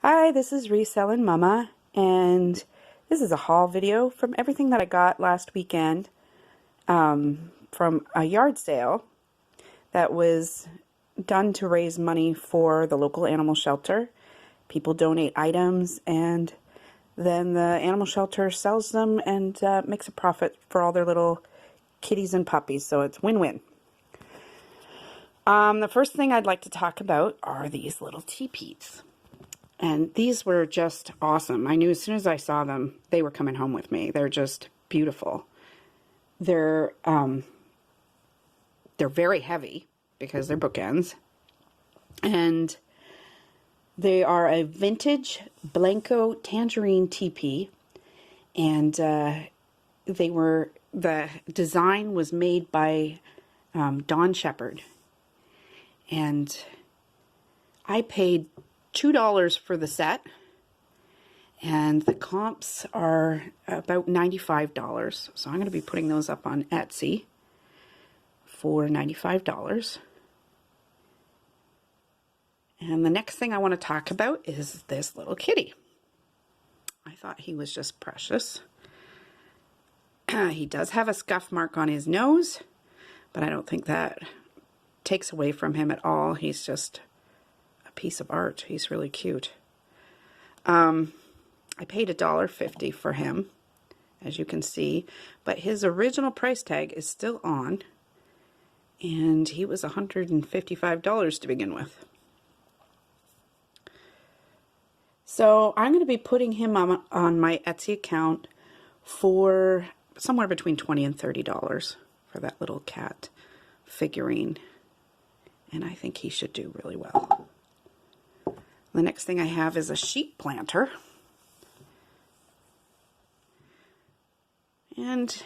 Hi, this is Reselling Mama, and this is a haul video from everything that I got last weekend from a yard sale that was done to raise money for the local animal shelter. People donate items, and then the animal shelter sells them and makes a profit for all their little kitties and puppies, so it's win-win. The first thing I'd like to talk about are these little teepees. And these were just awesome. I knew as soon as I saw them, they were coming home with me. They're just beautiful. They're very heavy because they're bookends. And they are a vintage Blanco tangerine teepee. And the design was made by Dawn Shepherd. And I paid $2 for the set, and the comps are about $95. So I'm going to be putting those up on Etsy for $95. And the next thing I want to talk about is this little kitty. I thought he was just precious. He does have a scuff mark on his nose, but I don't think that takes away from him at all. He's just piece of art. He's really cute. I paid $1.50 for him, as you can see, but his original price tag is still on, and he was $155 to begin with. So I'm going to be putting him on my Etsy account for somewhere between $20 and $30 for that little cat figurine, and I think he should do really well. The next thing I have is a sheep planter. And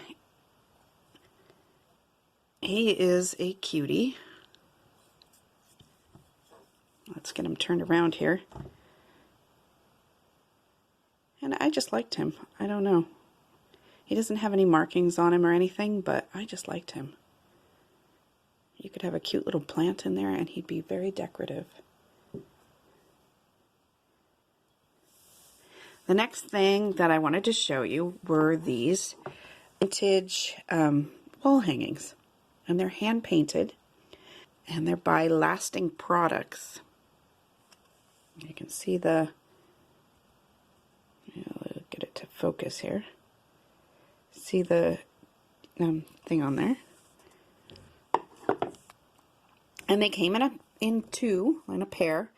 he is a cutie. Let's get him turned around here. And I just liked him. I don't know. He doesn't have any markings on him or anything, but I just liked him. You could have a cute little plant in there and he'd be very decorative. The next thing that I wanted to show you were these vintage wall hangings. And they're hand painted. And they're by Lasting Products. You can see the... I'll get it to focus here. See the thing on there. And they came in a pair.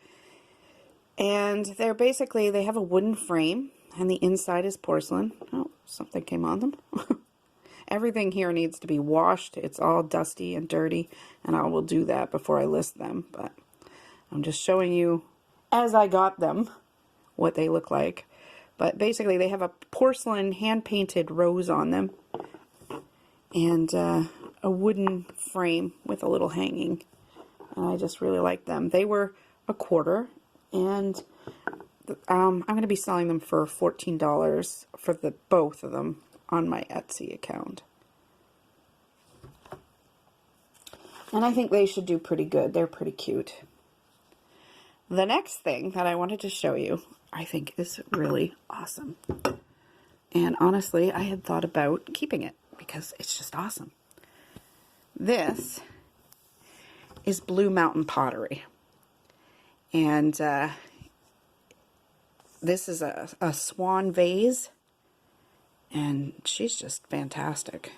And they're basically, they have a wooden frame, and the inside is porcelain. Oh, something came on them. Everything here needs to be washed. It's all dusty and dirty, and I will do that before I list them. But I'm just showing you, as I got them, what they look like. But basically, they have a porcelain hand-painted rose on them, and a wooden frame with a little hanging. And I just really like them. They were $1.25. And I'm going to be selling them for $14 for both of them on my Etsy account. And I think they should do pretty good. They're pretty cute. The next thing that I wanted to show you, I think is really awesome. And honestly, I had thought about keeping it because it's just awesome. This is Blue Mountain pottery. And this is a swan vase, and she's just fantastic.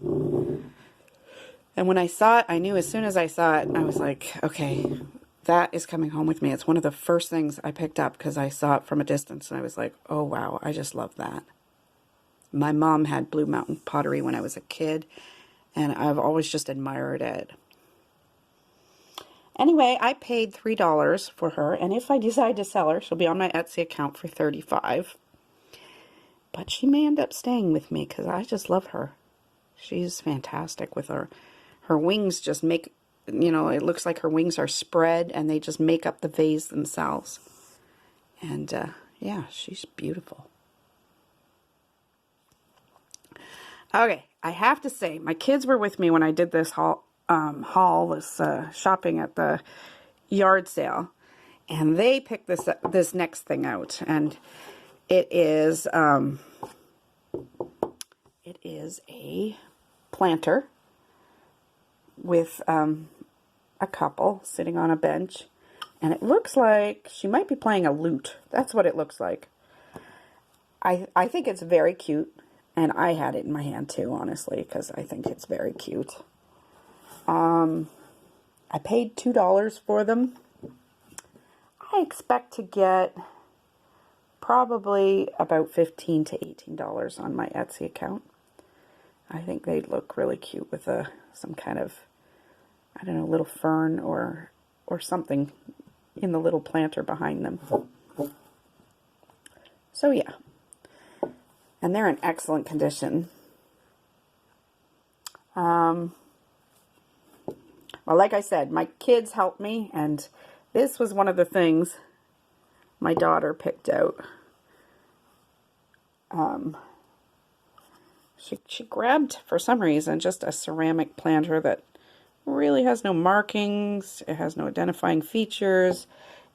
And when I saw it, I knew as soon as I saw it, I was like, okay, that is coming home with me. It's one of the first things I picked up because I saw it from a distance, and I was like, oh wow, I just love that. My mom had Blue Mountain pottery when I was a kid, and I've always just admired it. Anyway, I paid $3 for her, and if I decide to sell her, she'll be on my Etsy account for $35. But she may end up staying with me because I just love her. She's fantastic with her. Her wings just make, it looks like her wings are spread, and they just make up the vase themselves. And, yeah, she's beautiful. Okay, I have to say, my kids were with me when I did this haul, this shopping at the yard sale, And they picked this next thing out, and it is a planter with a couple sitting on a bench, and it looks like she might be playing a lute. That's what it looks like. I think it's very cute, and I had it in my hand too, honestly, because I think it's very cute. I paid $2 for them. I expect to get probably about $15 to $18 on my Etsy account. I think they'd look really cute with some kind of, I don't know, little fern or something in the little planter behind them. So yeah, and they're in excellent condition. Well, like I said, my kids helped me, and this was one of the things my daughter picked out. She grabbed, for some reason, just a ceramic planter that really has no markings. It has no identifying features.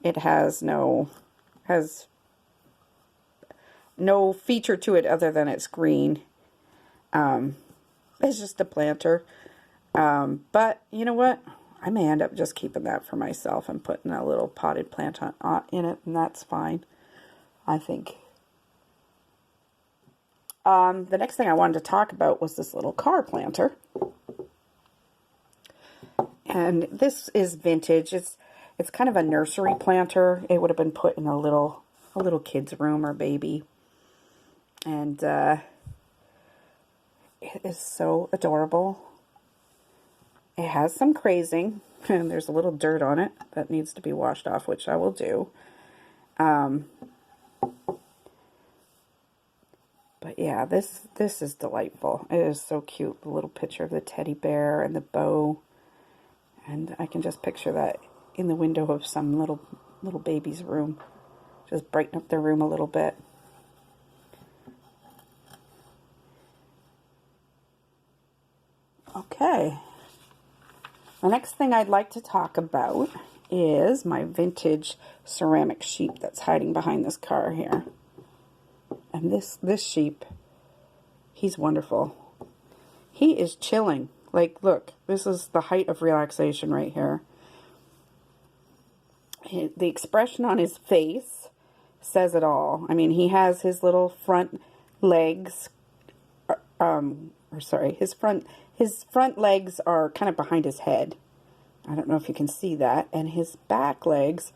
It has no feature to it other than it's green. It's just a planter. But you know what? I may end up just keeping that for myself and putting a little potted plant in it, and that's fine, I think. The next thing I wanted to talk about was this little car planter. And this is vintage. It's kind of a nursery planter. It would have been put in a little kid's room or baby. And it is so adorable. It has some crazing, and there's a little dirt on it that needs to be washed off, which I will do. But yeah, this is delightful. It is so cute. The little picture of the teddy bear and the bow. And I can just picture that in the window of some little baby's room. Just brighten up their room a little bit. Okay. The next thing I'd like to talk about is my vintage ceramic sheep that's hiding behind this car here. And this sheep, he's wonderful. He is chilling. Like, look, this is the height of relaxation right here. The expression on his face says it all. I mean, he has his little front legs, his front legs are kind of behind his head. I don't know if you can see that. And his back legs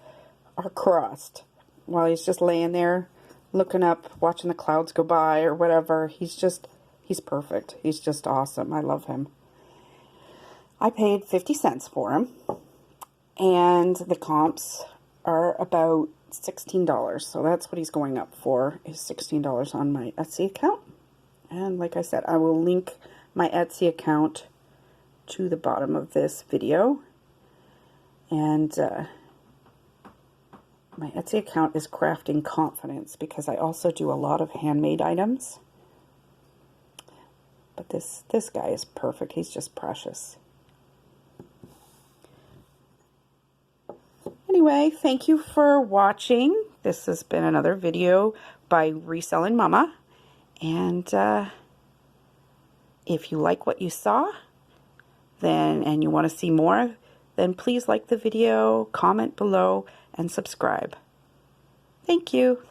are crossed while he's just laying there looking up, watching the clouds go by or whatever. He's perfect. He's just awesome. I love him. I paid 50 cents for him. And the comps are about $16. So that's what he's going up for, is $16 on my Etsy account. And like I said, I will link my Etsy account to the bottom of this video. And my Etsy account is Crafting Confidence, because I also do a lot of handmade items. But this guy is perfect. He's just precious. Anyway, thank you for watching. This has been another video by Reselling Mama. And if you like what you saw, and you want to see more, then please like the video, comment below, and subscribe. Thank you.